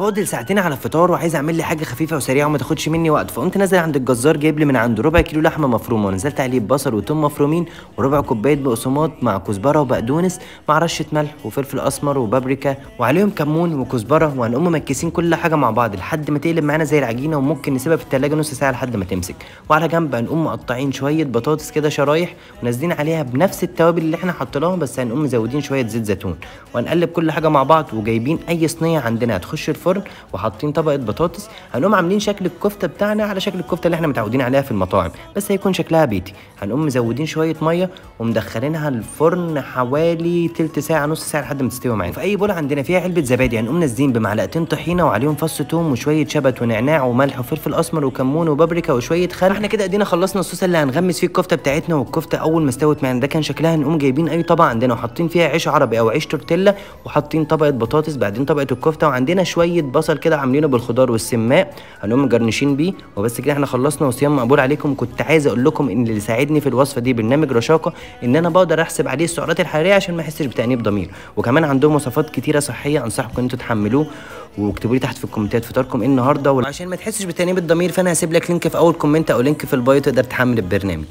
فاضل ساعتين على الفطار وعايز اعمل لي حاجه خفيفه وسريعه وما تاخدش مني وقت، فقمت نازل عند الجزار جايب لي من عنده ربع كيلو لحمه مفرومه ونزلت عليه ببصل وتوم مفرومين وربع كوبايه بقسماط مع كزبره وبقدونس مع رشه ملح وفلفل اسمر وبابريكا وعليهم كمون وكزبره، وهنقوم مركزين كل حاجه مع بعض لحد ما تقلب معانا زي العجينه، وممكن نسيبها في التلاجة نص ساعه لحد ما تمسك. وعلى جنب هنقوم مقطعين شويه بطاطس كده شرايح ونازلين عليها بنفس التوابل اللي احنا حطيناها، بس هنقوم مزودين شويه زيت زيتون، وهنقلب كل حاجه مع بعض وجايبين اي صينيه عندنا هتخش الفرن وحاطين طبقه بطاطس. هنقوم عاملين شكل الكفته بتاعنا على شكل الكفته اللي احنا متعودين عليها في المطاعم، بس هيكون شكلها بيتي. هنقوم مزودين شويه ميه ومدخلينها الفرن حوالي تلت ساعه نص ساعه لحد ما تستوي معانا. في اي بوله عندنا فيها علبه زبادي هنقوم نازلين بمعلقتين طحينه وعليهم فص توم وشويه شبت ونعناع وملح وفلفل اسمر وكمون وبابريكا وشويه خل. احنا كده ادينا خلصنا الصوص اللي هنغمس فيه الكفته بتاعتنا. والكفته اول ما استوت معانا ده كان شكلها، هنقوم جايبين اي طبق عندنا وحاطين فيها عيش عربي او عيش تورتيلا وحاطين طبقه بطاطس، بعدين طبقه الكفته، وعندنا شويه بصل كده عاملينه بالخضار والسماق هنقوم مجرنشين بيه. وبس كده احنا خلصنا وصيام مقبول عليكم. كنت عايز اقول لكم ان اللي ساعدني في الوصفه دي برنامج رشاقه، ان انا بقدر احسب عليه السعرات الحراريه عشان ما احسش بتانيب ضمير، وكمان عندهم وصفات كتيره صحيه انصحكم ان انتوا تحملوه. واكتبوا لي تحت في الكومنتات فطاركم ايه النهارده، وعشان ما تحسش بتانيب الضمير فانا هسيب لك لينك في اول كومنت او لينك في البايو تقدر تحمل البرنامج.